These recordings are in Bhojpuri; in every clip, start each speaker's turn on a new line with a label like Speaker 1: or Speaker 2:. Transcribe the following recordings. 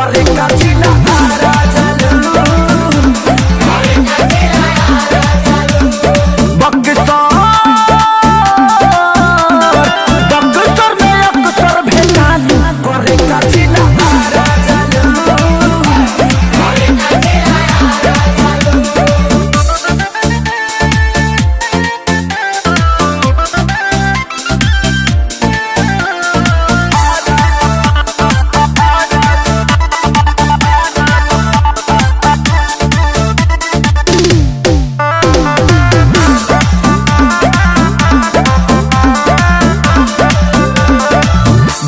Speaker 1: करे कचिला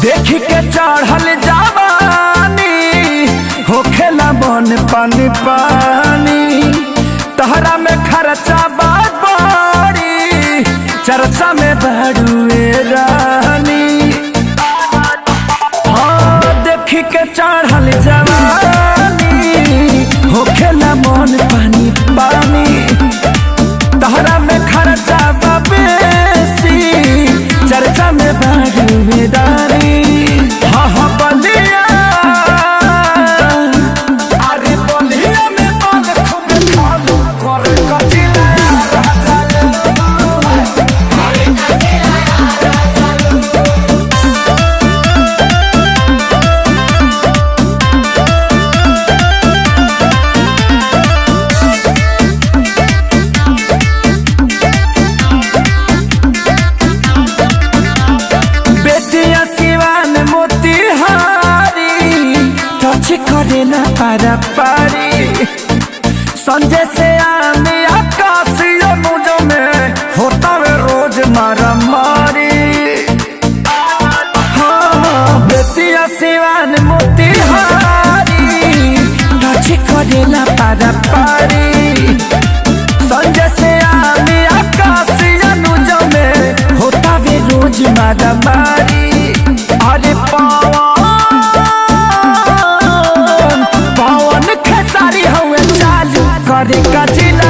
Speaker 1: देखी के चढ़ल जवानी होखेला मन पानी पानी तहरा में खर्चा बात बड़ी चर्चा में बड़ुए रानी। हाँ देखी के चढ़ल जवानी होखेला मन पानी पानी तहरा में खर्चा बेसी चर्चा में बड़ुए रानी। करे ना पारा पारी संजय से आने आकाशीय मुझ में होता है रोज मारा मारी। हाँ बेतिया सिवान मोतिहारी टच करे ना पारा पारी संजय से आने आकाशीय मुझ में होता है रोज मारा मारी। अरे करे कचिला